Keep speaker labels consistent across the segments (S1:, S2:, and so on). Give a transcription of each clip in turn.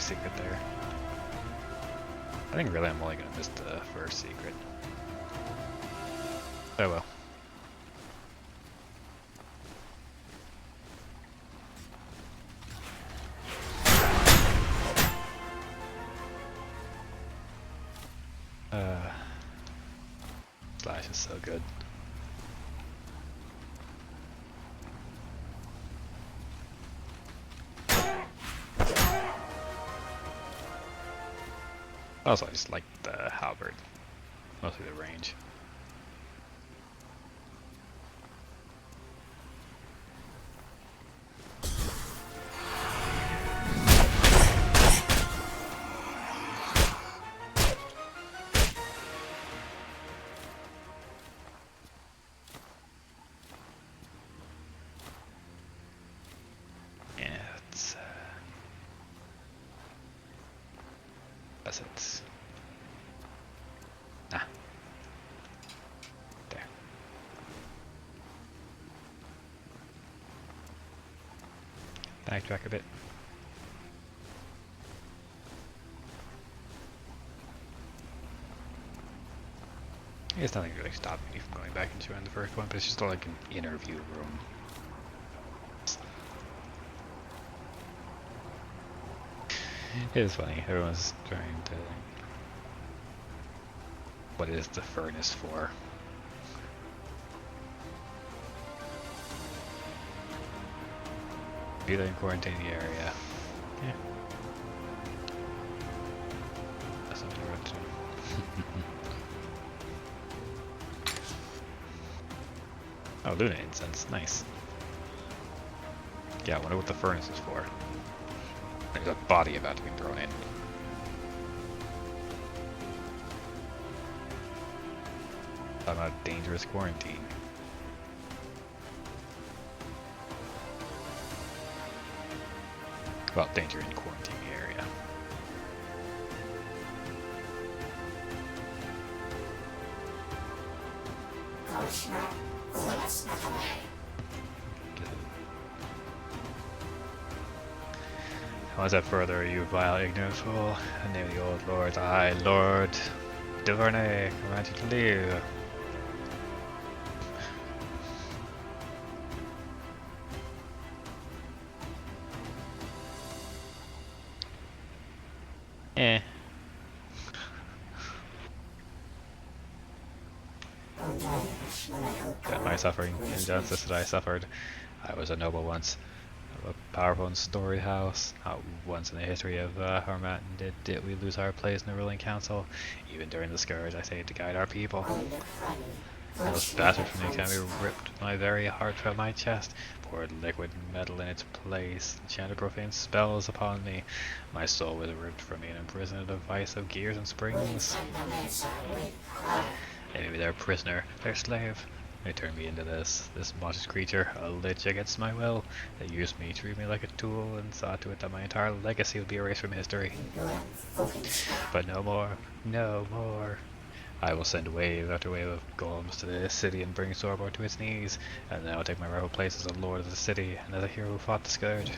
S1: secret there. I think really I'm only gonna miss the first secret. Oh well. Slash is so good. Also, I just like the halberd, mostly the range. That's it. Nah. There. Backtrack a bit. I guess nothing really stopped me from going back into it in the first one, but it's just like an interview room. It is funny, everyone's trying to... What is the furnace for? Be there in quarantine the area. Yeah. That's something to run to. Oh, Luna incense, nice. Yeah, I wonder what the furnace is for. There's a body about to be thrown in. Talking about dangerous quarantine. Well, danger in quarantine area. How is that further, you vile ignorant fool? In the name of the old lords, I, Lord Duvernay, command you to leave. Eh. That my suffering, injustice that I suffered. I was a noble once, of a powerful and storied house. Not once in the history of Harmattan did we lose our place in the ruling council. Even during the Scourge, I stayed to guide our people. This bastard from the academy ripped my very heart from my chest, poured liquid metal in its place, enchanted profane spells upon me. My soul was ripped from me and imprisoned in a vice of gears and springs. They made me their prisoner, their slave. They turned me into this monstrous creature, a lich against my will. They used me, treated me like a tool, and saw to it that my entire legacy would be erased from history. But no more, no more. I will send wave after wave of golems to this city and bring Sorbo to its knees, and then I will take my rightful place as a lord of the city and as a hero who fought the Scourge.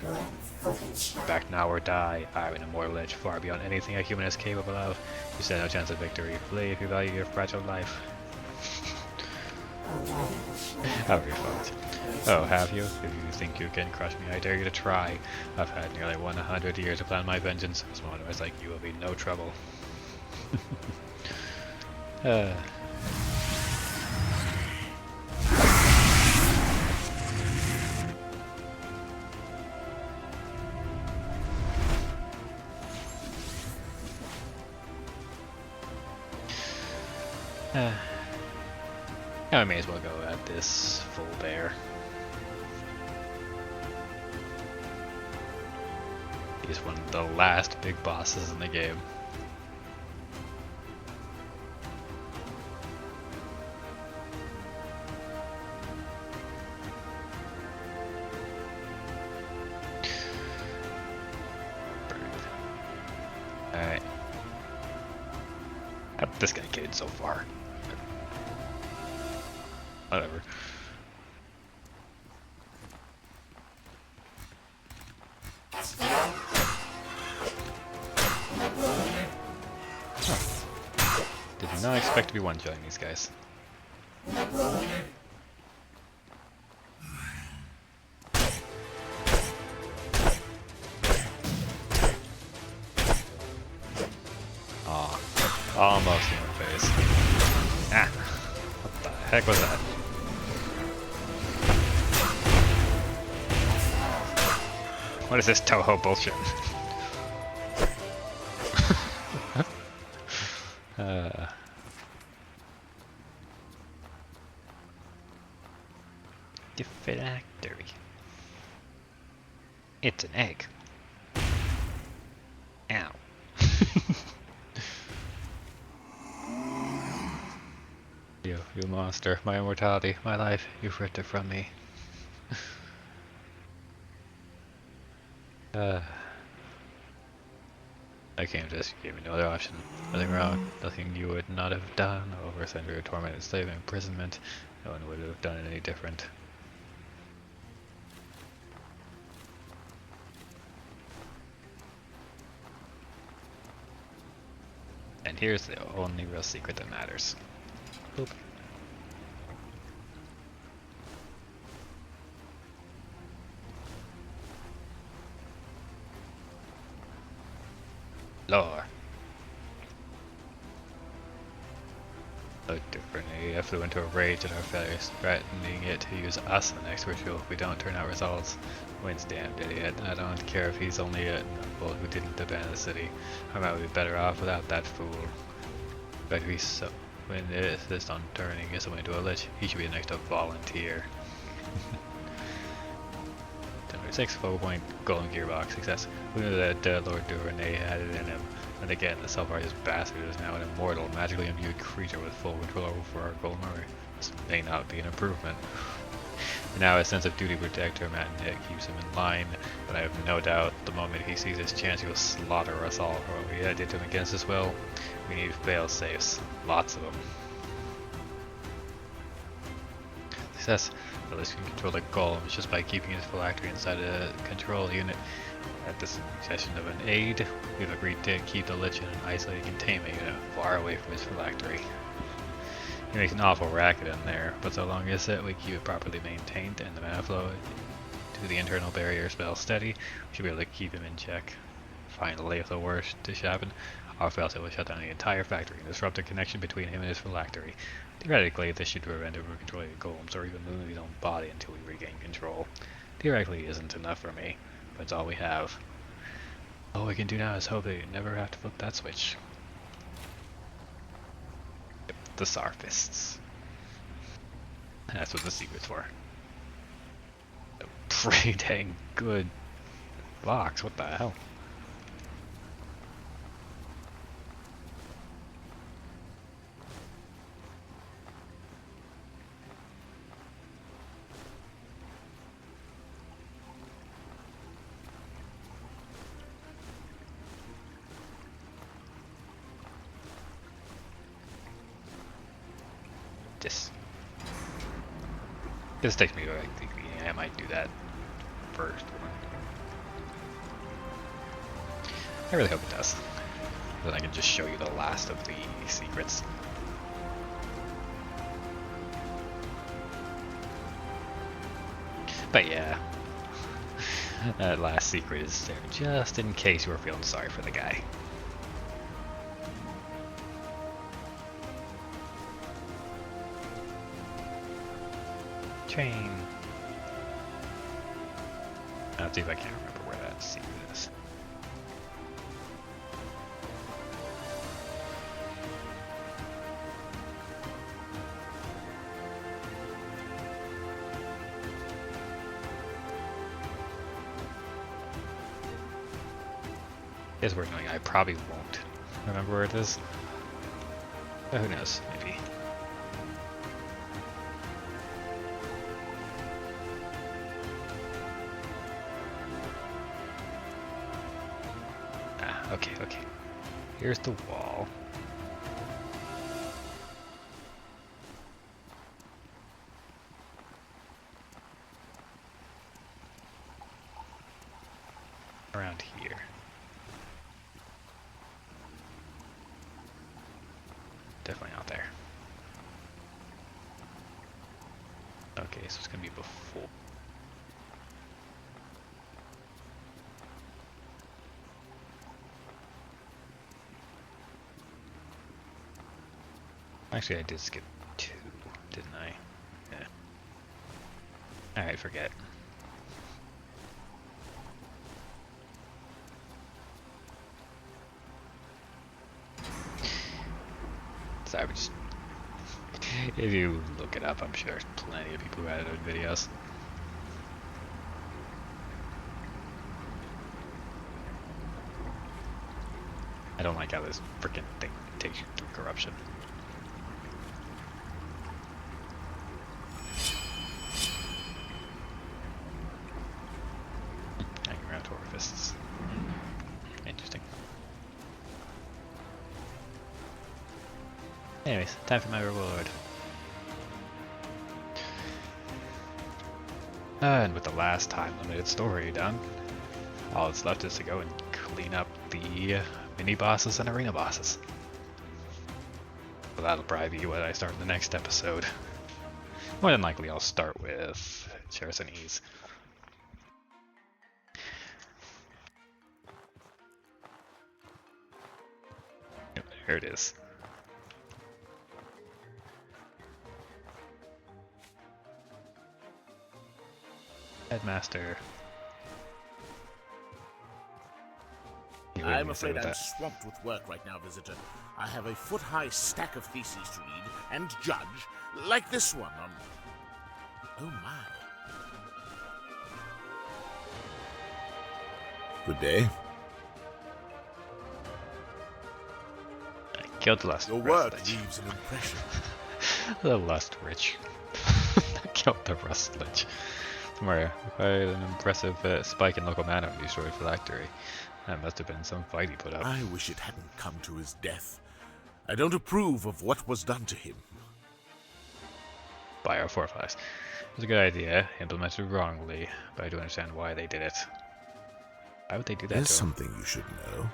S1: Back now or die. I am an immortal lich, far beyond anything a human is capable of. You stand no chance of victory. Flee if you value your fragile life. Have your fun. Oh, have you? If you think you can crush me, I dare you to try. I've had nearly 100 years to plan my vengeance. Someone who is like you will be no trouble. Now I may as well go at this full bear. He's one of the last big bosses in the game. Alright. How'd this guy get in so far? Whatever. Do not expect to be one-shotting these guys. Aw, almost in my face. Ah, what the heck was that? What is this Toho bullshit? The phylactery. It's an egg. Ow. You monster. My immortality, my life, you've ripped it from me. That game just gave me no other option. Nothing wrong, nothing you would not have done. Over a century of torment, enslavement, imprisonment. No one would have done it any different. And here's the only real secret that matters. Boop. Lore. Looked differently. I flew into a rage at our failures, threatening it to use us in the next ritual if we don't turn out results. Wynn's damned idiot. I don't care if he's only a fool who didn't abandon the city. I might be better off without that fool. But if he's so when it insists on turning someone into a lich, he should be the next to volunteer. 6 4-point golden gearbox success. We knew that Lord Duvernay had it in him. And again, the self-righteous bastard is now an immortal, magically imbued creature with full control over our golden armor. This may not be an improvement. For now, his sense of duty protect him and keeps him in line, but I have no doubt the moment he sees his chance, he will slaughter us all for what we did to him against his will. We need fail-safes. Lots of them. Success. The Lich can control the golems just by keeping his phylactery inside a control unit. At the suggestion of an aide, we've agreed to keep the Lich in an isolated containment unit far away from his phylactery. He makes an awful racket in there, but so long as we keep it properly maintained and the mana flow to the internal barrier spell steady, we should be able to keep him in check. Finally, if the worst should happen, our failsafe will shut down the entire factory and disrupt the connection between him and his phylactery. Theoretically, this should prevent him from controlling the golems or even moving his own body until we regain control. Theoretically isn't enough for me, but it's all we have. All we can do now is hope they never have to flip that switch. Yep, the Sarfists. That's what the secret's for. A pretty dang good box, what the hell? This takes me back to thinking I might do that first one. I really hope it does. Then I can just show you the last of the secrets. But yeah, that last secret is there just in case you were feeling sorry for the guy. Train. Let's see if I can't remember where that secret is. It's worth knowing. I probably won't remember where it is. But who knows? Maybe. Okay. Here's the wall. Around here. Definitely Okay, so it's gonna be before. Actually, I did skip 2, didn't I? Yeah. Alright, forget. Sorry, but just if you look it up, I'm sure there's plenty of people who edited videos. I don't like how this freaking thing takes you through corruption. Hanging around orifices. Interesting. Anyways, time for my reward. And with the last time-limited story done, all that's left is to go and clean up the mini-bosses and arena bosses. So that'll probably be what I start in the next episode. More than likely I'll start with Chersonese. Here it is. Headmaster.
S2: I'm afraid I'm swamped with work right now, visitor. I have a foot-high stack of theses to read and judge, like this one on... Oh my. Good day.
S1: I killed the lust.
S2: Your work leaves an impression.
S1: The lust rich. I killed the rust lich. Mario, quite an impressive spike in local mana when you destroyed Phylactery. That must have been some fight he put up.
S2: I wish it hadn't come to his death. I don't approve of what was done to him.
S1: Biofortifies. It was a good idea, implemented wrongly, but I do understand why they did it. Why would they do that
S2: There's
S1: to him?
S2: something you should know.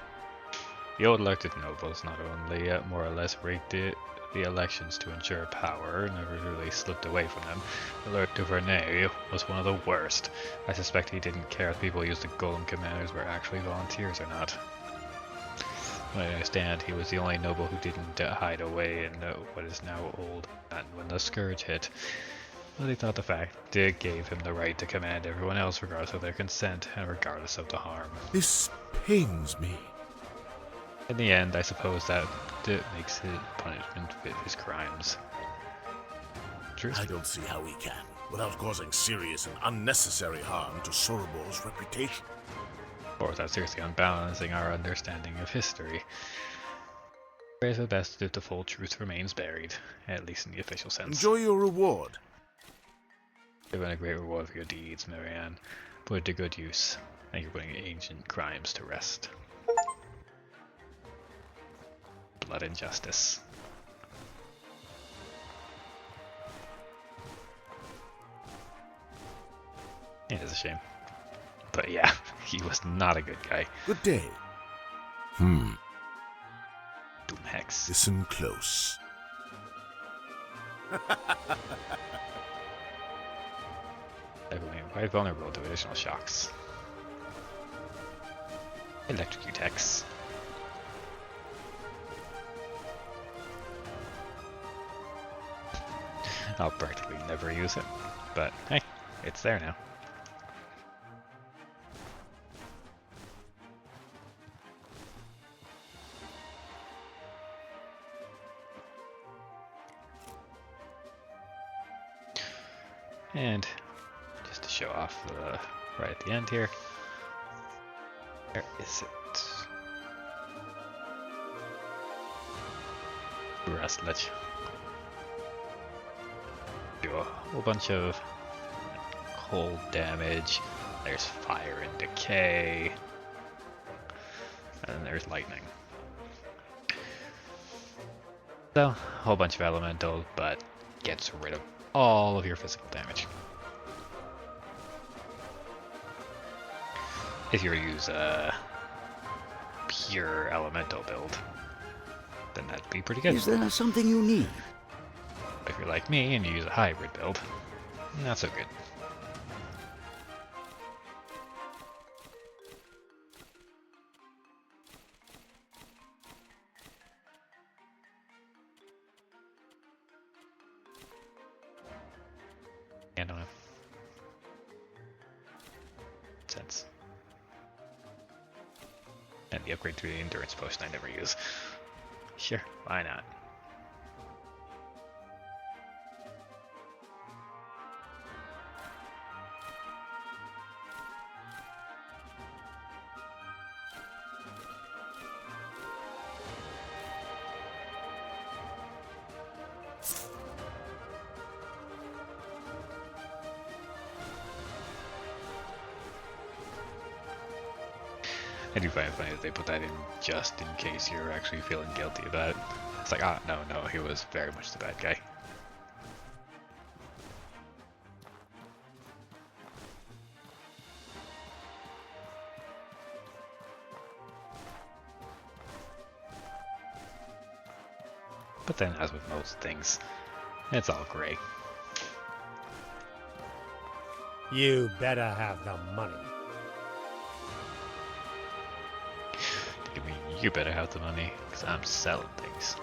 S1: The old elected nobles not only more or less rigged the elections to ensure power, never really slipped away from them. Lord Duvernay was one of the worst. I suspect he didn't care if people used the golem commanders were actually volunteers or not. I understand he was the only noble who didn't hide away in what is now old and when the scourge hit. But he thought the fact it gave him the right to command everyone else regardless of their consent and regardless of the harm.
S2: This pains me.
S1: In the end, I suppose that makes his punishment fit his crimes.
S2: I don't see how we can, without causing serious and unnecessary harm to Sorobor's reputation.
S1: Or without seriously unbalancing our understanding of history. Praise the best if the full truth remains buried, at least in the official sense.
S2: Enjoy your reward.
S1: You've been a great reward for your deeds, Marianne. Put it to good use. Thank you for putting ancient crimes to rest. Blood and justice. It is a shame. But yeah, he was not a good guy.
S2: Good day.
S1: Doom Hex.
S2: Listen close.
S1: Quite vulnerable to additional shocks. Electrocute Hex. I'll practically never use it, but hey, it's there now. And just to show off right at the end here, where is it? Rust Lich. Do a whole bunch of cold damage. There's fire and decay, and then there's lightning. So, a whole bunch of elementals, but gets rid of all of your physical damage. If you use a pure elemental build, then that'd be pretty good.
S3: Is there something you need?
S1: If you're like me and you use a hybrid build, Not so good. Yeah, no sense. And the upgrade to the endurance potion I never use. Sure, why not? I do find it funny that they put that in just in case you're actually feeling guilty about it. It's like, ah, no, he was very much the bad guy. But then, as with most things, it's all gray.
S3: You better have the money.
S1: I mean, you better have the money, because I'm selling things.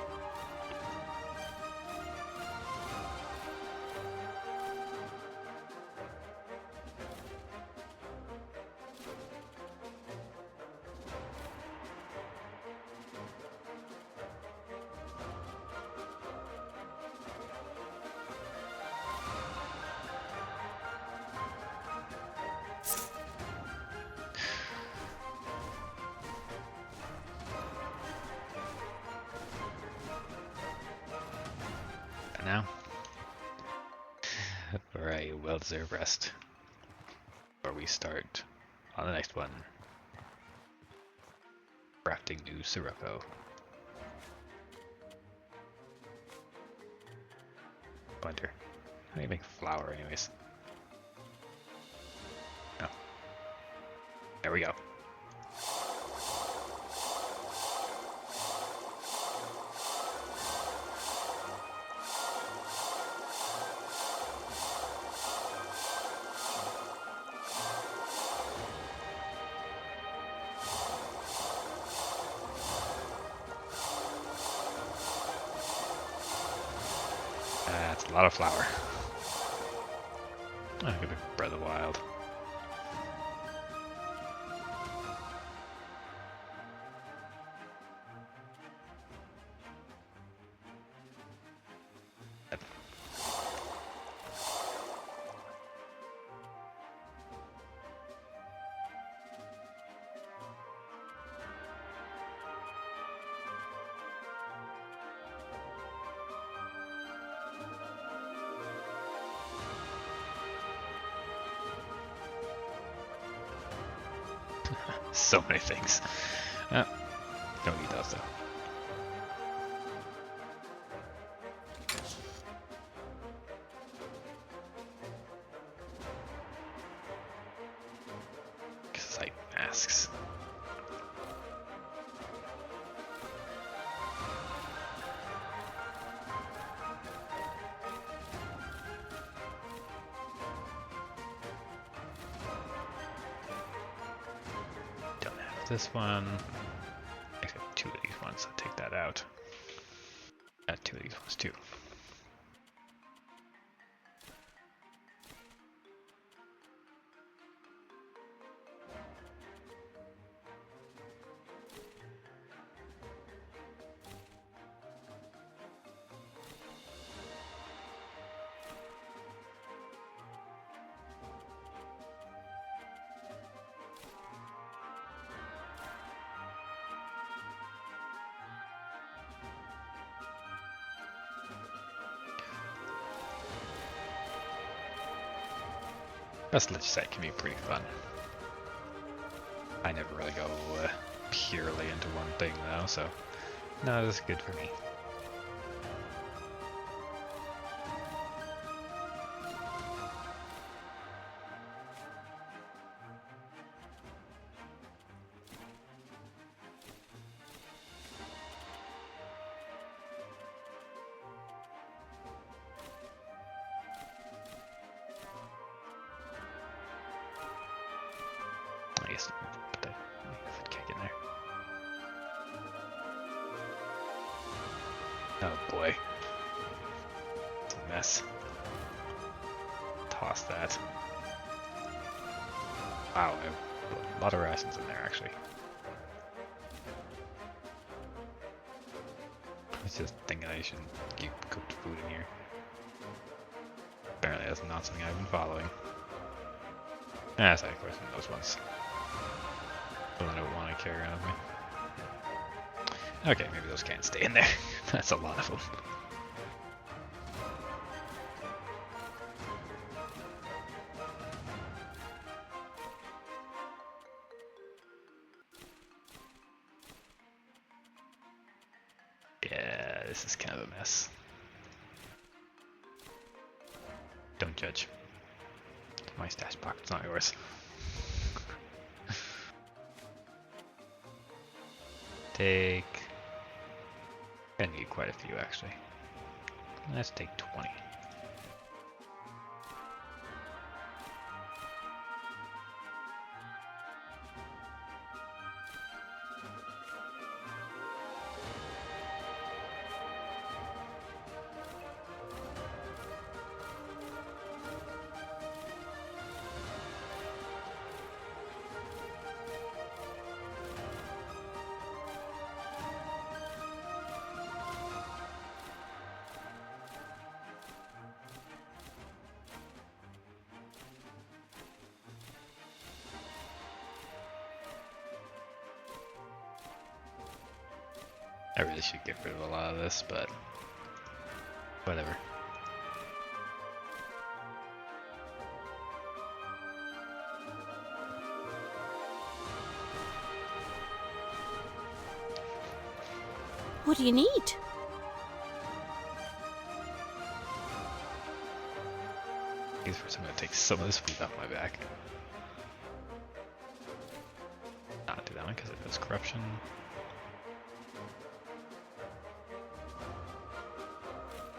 S1: But now, for a well-deserved rest, before we start on the next one, crafting new Sirocco. Wonder, how do you make flour anyways? Oh, there we go. That's a lot of flour. Oh, give me Breath of the Wild. So many things. Don't need those though. Site masks. Don't have this one. Except two of these ones, so take that out. Add two of these ones too. Best Lich site can be pretty fun. I never really go purely into one thing though, so no, this is good for me. guess put that foot cake in there. Oh boy. It's a mess. Toss that. Wow, I have a lot of rations in there actually. I was just thinking I should keep cooked food in here. Apparently that's not something I've been following. Yes, I of course those ones. But I don't want to carry around with me. Okay, maybe those can't stay in there. That's a lot of them. Yeah, this is kind of a mess. Don't judge. My stash pocket's not yours. Take... I need quite a few actually. Let's take 20. I really should get rid of a lot of this, but whatever.
S4: What do you need?
S1: These for someone to take some of this food off my back. Not do that one because it does corruption.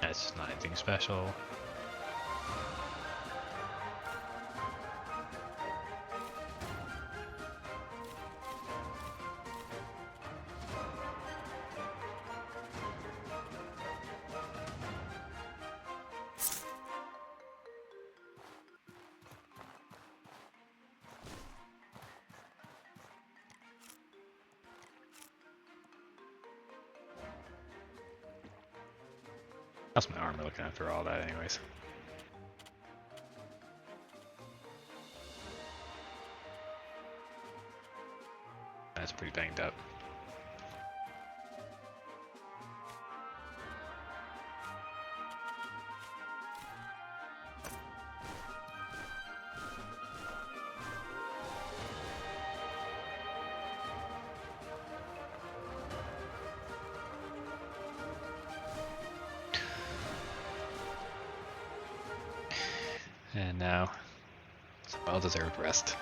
S1: That's just not anything special. How's my armor looking after all that anyways? That's pretty banged up. And now, it's a well-deserved rest.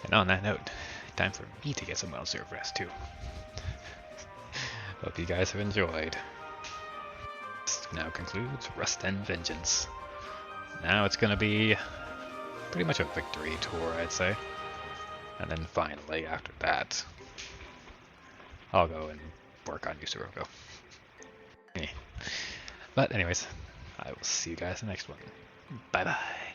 S1: And on that note, time for me to get some well-deserved rest too. Hope you guys have enjoyed. This now concludes Rust and Vengeance. Now it's gonna be pretty much a victory tour, I'd say. And then finally, after that, I'll go and work on Yusiroko. But anyways, I will see you guys in the next one. Bye bye.